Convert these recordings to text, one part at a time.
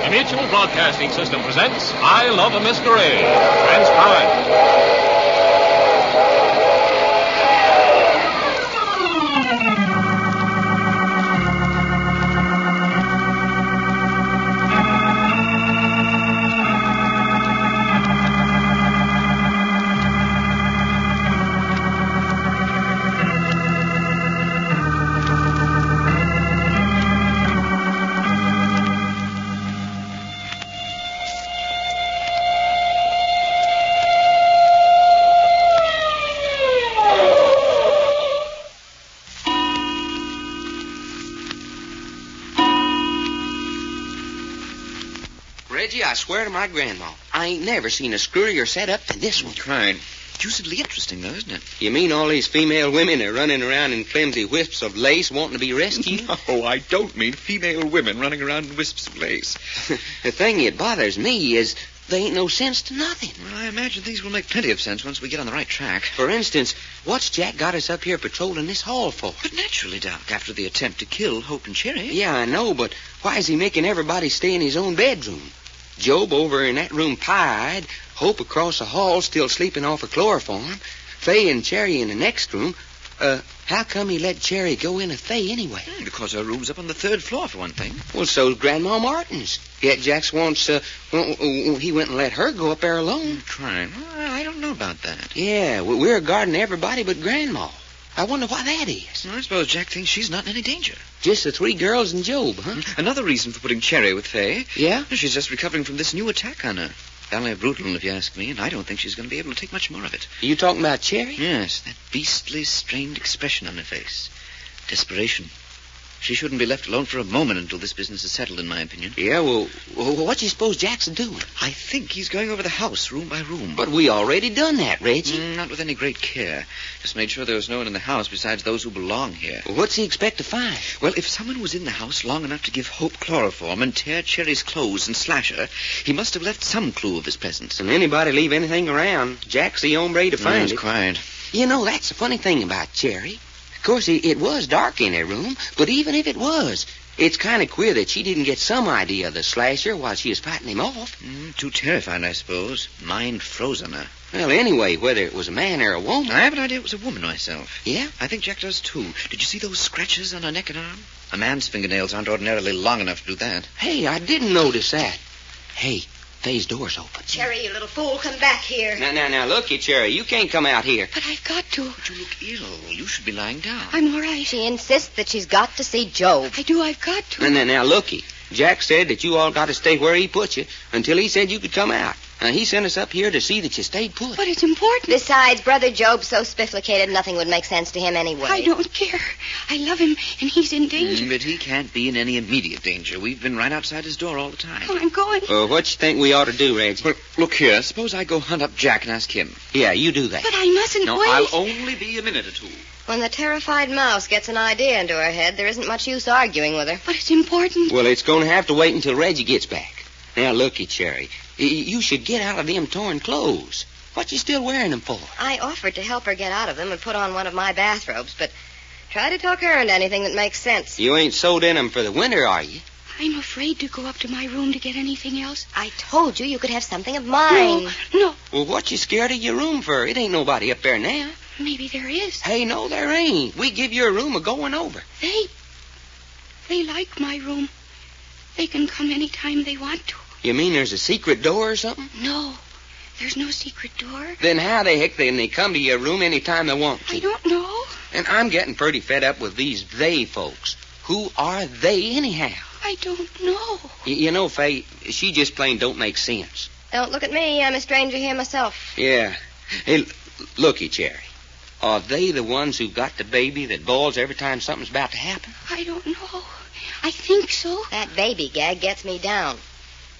The Mutual Broadcasting System presents I Love a Mystery. Transcribed. Reggie, I swear to my grandma, I ain't never seen a screwier setup than this one. Right. Deucedly interesting, though, isn't it? You mean all these female women are running around in flimsy wisps of lace wanting to be rescued? No, I don't mean female women running around in wisps of lace. The thing that bothers me is there ain't no sense to nothing. Well, I imagine things will make plenty of sense once we get on the right track. For instance, what's Jack got us up here patrolling this hall for? But naturally, Doc, after the attempt to kill Hope and Cherry. Yeah, I know, but why is he making everybody stay in his own bedroom? Job over in that room pie-eyed, Hope across the hall still sleeping off a chloroform, Fay and Cherry in the next room. How come he let Cherry go in with Fay anyway? Because her room's up on the third floor, for one thing. Well, so's Grandma Martin's. Yet Jack's once, he went and let her go up there alone. Trying. Well, I don't know about that. Yeah, we're guarding everybody but Grandma. I wonder why that is. Well, I suppose Jack thinks she's not in any danger. Just the three girls and Job, huh? Another reason for putting Cherry with Fay. Yeah? She's just recovering from this new attack on her. Only brutal, if you ask me, and I don't think she's going to be able to take much more of it. Are you talking about Cherry? Yes, that beastly, strained expression on her face. Desperation. She shouldn't be left alone for a moment until this business is settled, in my opinion. Yeah, well, what do you suppose Jack's doing? I think he's going over the house, room by room. But we already done that, Reggie. Not with any great care. Just made sure there was no one in the house besides those who belong here. Well, what's he expect to find? Well, if someone was in the house long enough to give Hope chloroform and tear Cherry's clothes and slash her, he must have left some clue of his presence. And anybody leave anything around, Jack's the hombre to find it. Quiet. You know, that's the funny thing about Cherry. Of course, it was dark in her room, but even if it was, it's kind of queer that she didn't get some idea of the slasher while she was fighting him off. Too terrified, I suppose. Mind froze on her. Well, anyway, whether it was a man or a woman... I have an idea it was a woman myself. Yeah? I think Jack does, too. Did you see those scratches on her neck and arm? A man's fingernails aren't ordinarily long enough to do that. Hey, I didn't notice that. Hey, Fay's door's open. Cherry, you little fool, come back here. Now, look, you, Cherry. You can't come out here. But I've got to. But you look ill. You should be lying down. I'm all right. She insists that she's got to see Job. I've got to. Now, looky. Jack said that you all got to stay where he put you until he said you could come out. He sent us up here to see that you stayed put. But it's important. Besides, Brother Job's so spifflicated, nothing would make sense to him anyway. I don't care. I love him, and he's in danger. But he can't be in any immediate danger. We've been right outside his door all the time. Oh, I'm going. What you think we ought to do, Reggie? Well, look here. Suppose I go hunt up Jack and ask him. Yeah, you do that. But I mustn't No, wait. I'll only be a minute or two. When the terrified mouse gets an idea into her head, there isn't much use arguing with her. But it's important. Well, it's going to have to wait until Reggie gets back. Now, looky, Cherry. You should get out of them torn clothes. What you still wearing them for? I offered to help her get out of them and put on one of my bathrobes, but try to talk her into anything that makes sense. You ain't sewed in them for the winter, are you? I'm afraid to go up to my room to get anything else. I told you could have something of mine. No. Well, what you scared of your room for? It ain't nobody up there now. Maybe there is. Hey, no, there ain't. We give your room a going over. They like my room. They can come any time they want to. You mean there's a secret door or something? No, there's no secret door. Then how the heck can they come to your room any time they want to? I don't know. And I'm getting pretty fed up with these they folks. Who are they anyhow? I don't know. You know, Faye, she just plain don't make sense. Don't look at me. I'm a stranger here myself. Yeah. Hey, looky, Cherry. Are they the ones who got the baby that bawls every time something's about to happen? I don't know. I think so. That baby gag gets me down.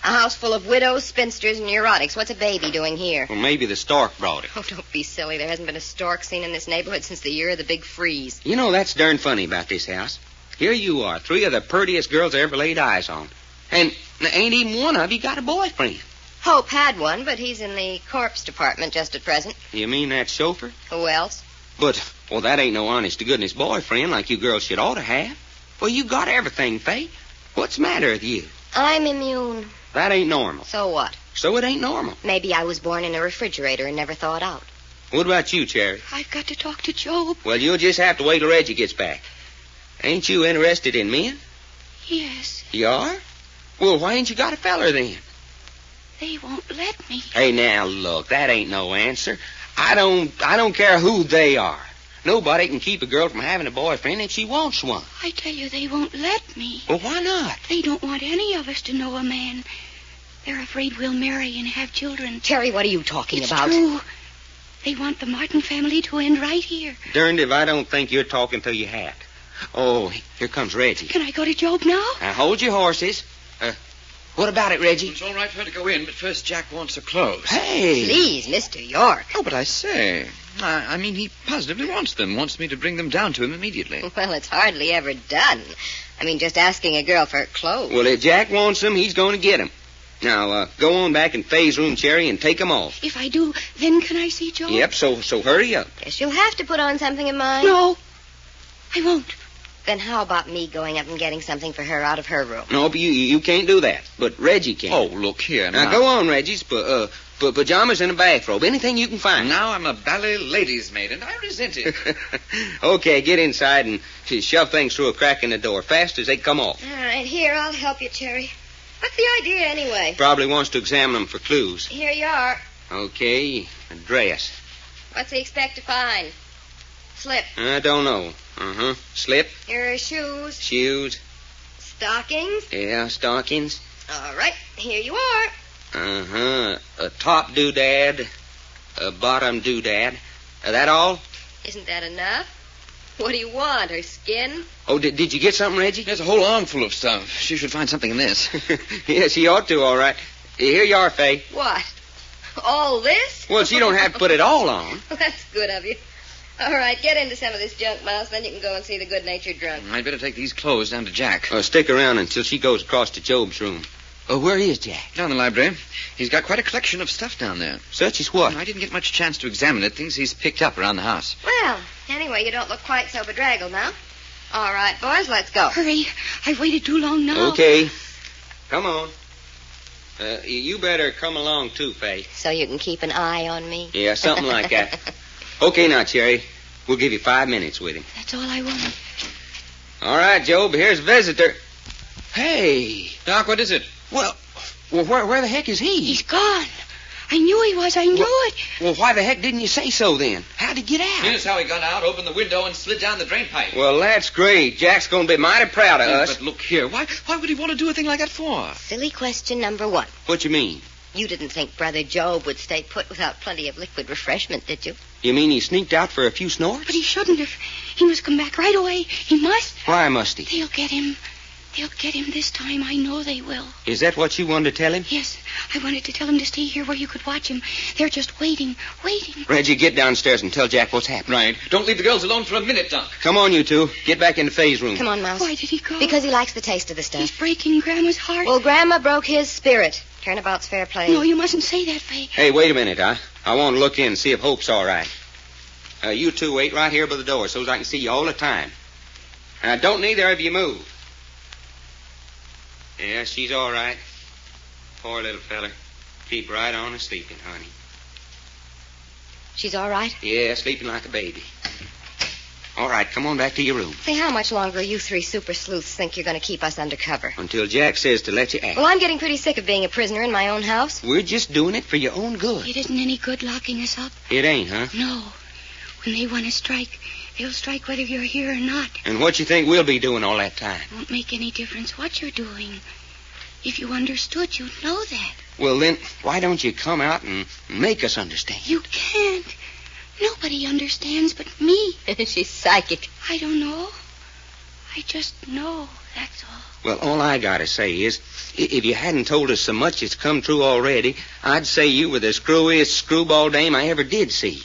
A house full of widows, spinsters, and neurotics. What's a baby doing here? Well, maybe the stork brought it. Oh, don't be silly. There hasn't been a stork seen in this neighborhood since the year of the big freeze. You know, that's darn funny about this house. Here you are, three of the prettiest girls I ever laid eyes on. And ain't even one of you got a boyfriend. Hope had one, but he's in the corpse department just at present. You mean that chauffeur? Who else? But, well, that ain't no honest-to-goodness boyfriend like you girls should ought to have. Well, you got everything, Faye. What's the matter with you? I'm immune. That ain't normal. So what? So it ain't normal. Maybe I was born in a refrigerator and never thawed out. What about you, Cherry? I've got to talk to Job. Well, you'll just have to wait till Reggie gets back. Ain't you interested in men? Yes, You are? Well, why ain't you got a feller then? they won't let me. Hey, now, look, that ain't no answer. I don't care who they are. Nobody can keep a girl from having a boyfriend if she wants one. I tell you, they won't let me. Well, why not? They don't want any of us to know a man. They're afraid we'll marry and have children. Terry, what are you talking It's about? true. They want the Martin family to end right here. Darned if I don't think you're talking to your hat. Oh, here comes Reggie. Can I go to Job now? Now, hold your horses. What about it, Reggie? It's all right for her to go in, but first Jack wants her clothes. Hey! Please, Mr. York. Oh, but I say. I mean, he positively wants them. Wants me to bring them down to him immediately. Well, it's hardly ever done. I mean, just asking a girl for clothes. Well, if Jack wants them, he's going to get them. Now, go on back in Faye's room, Cherry, and take them off. If I do, then can I see Job? Yep, so hurry up. Guess you'll have to put on something of mine. No, I won't. Then how about me going up and getting something for her out of her room? No, but you can't do that. But Reggie can. Oh, look here Now, go on, Reggie. Put pajamas and a bathrobe. Anything you can find. Now I'm a ballet lady's maid, and I resent it. Okay, get inside and shove things through a crack in the door fast as they come off. All right, here, I'll help you, Terry. What's the idea, anyway? Probably wants to examine them for clues. Here you are. Okay, a dress. What's he expect to find? Slip. I don't know. Slip, Here are shoes. shoes, Stockings. yeah, stockings. All right, here you are. A top doodad, a bottom doodad. That all? Isn't that enough? What do you want, her skin? Oh, did you get something, Reggie? There's a whole armful of stuff. She should find something in this. Yes, she ought to, all right. Here you are, Faye. What? All this? Well, she don't have to put it all on. Well, that's good of you. All right, get into some of this junk, Mouse, then you can go and see the good-natured drunk. I'd better take these clothes down to Jack. Stick around until she goes across to Job's room. Where is Jack? Down in the library. He's got quite a collection of stuff down there. Such as what? I didn't get much chance to examine it. Things he's picked up around the house. Well, anyway, you don't look quite so bedraggled now. All right, boys, let's go. Hurry. I've waited too long now. Okay. Come on. You better come along, too, Faye. So you can keep an eye on me? Yeah, something like that. Okay, now, Cherry. We'll give you 5 minutes with him. That's all I want. All right, Job, here's a visitor. Hey. Doc, what is it? Well, where the heck is he? He's gone. I knew he was. I knew it. Well, why the heck didn't you say so then? How'd he get out? Here's how he got out, opened the window, and slid down the drain pipe. Well, that's great. Jack's going to be mighty proud of us. But look here. Why would he want to do a thing like that for? Silly question number one. What you mean? You didn't think Brother Job would stay put without plenty of liquid refreshment, did you? You mean he sneaked out for a few snorts? But he shouldn't have. He must come back right away. He must. Why must he? They'll get him. They'll get him this time. I know they will. Is that what you wanted to tell him? Yes. I wanted to tell him to stay here where you could watch him. They're just waiting. Reggie, get downstairs and tell Jack what's happening. Right. Don't leave the girls alone for a minute, Doc. Come on, you two. Get back into Faye's room. Come on, Mouse. Why did he go? Because he likes the taste of the stuff. He's breaking Grandma's heart. Well, Grandma broke his spirit. Turnabout's fair play. No, you mustn't say that, Faye. Hey, wait a minute. I want to look in and see if Hope's all right. You two wait right here by the door so as I can see you all the time. Don't neither of you move. Yeah, she's all right. Poor little feller. Keep right on and sleeping, honey. She's all right? Yeah, sleeping like a baby. All right, come on back to your room. Say, how much longer you three super sleuths think you're going to keep us undercover? Until Jack says to let you act. Well, I'm getting pretty sick of being a prisoner in my own house. We're just doing it for your own good. It isn't any good locking us up. It ain't, huh? No. When they want to strike, they'll strike whether you're here or not. And what you think we'll be doing all that time? It won't make any difference what you're doing. If you understood, you'd know that. Well, then, why don't you come out and make us understand? You can't. Nobody understands but me. She's psychic. I don't know. I just know, that's all. Well, all I gotta say is, if you hadn't told us so much it's come true already, I'd say you were the screwiest screwball dame I ever did see.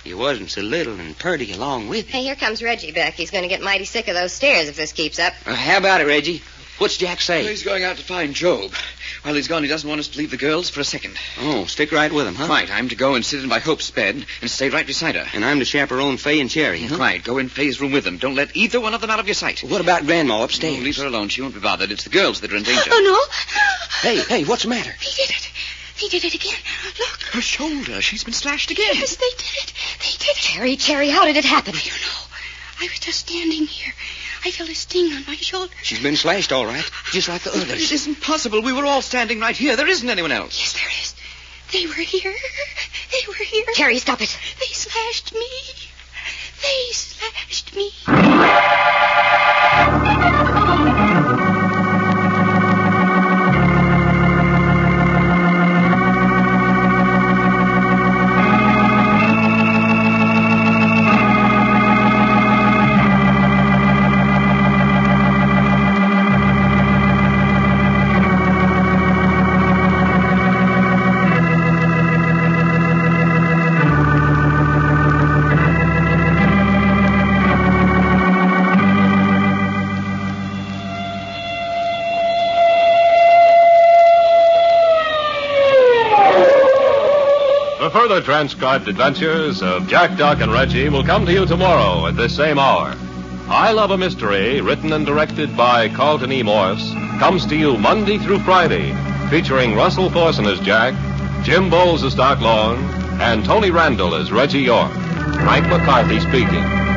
You wasn't so little and purty along with it. Hey, here comes Reggie back. He's going to get mighty sick of those stairs if this keeps up. How about it, Reggie? What's Jack say? He's going out to find Job. While he's gone, he doesn't want us to leave the girls for a second. Oh, stick right with him, huh? Right, I'm to go and sit in by Hope's bed and stay right beside her. And I'm to chaperone Fay and Cherry, huh? Right, go in Fay's room with them. Don't let either one of them out of your sight. What about Grandma upstairs? No, leave her alone. She won't be bothered. It's the girls that are in danger. Oh, no. Hey, what's the matter? They did it. They did it again. Look. Her shoulder. She's been slashed again. Yes, they did it. They did it. Cherry, how did it happen? I don't know. I was just standing here. I felt a sting on my shoulder. She's been slashed, all right, just like the It others. isn't possible. We were all standing right here. There isn't anyone else. Yes, there is. They were here. They were here. Cherry, stop it. They slashed me. They slashed me. The further transcribed adventures of Jack, Doc, and Reggie will come to you tomorrow at this same hour. I Love a Mystery, written and directed by Carlton E. Morse, comes to you Monday through Friday, featuring Russell Thorson as Jack, Jim Bowles as Doc Long, and Tony Randall as Reggie York. Frank McCarthy speaking.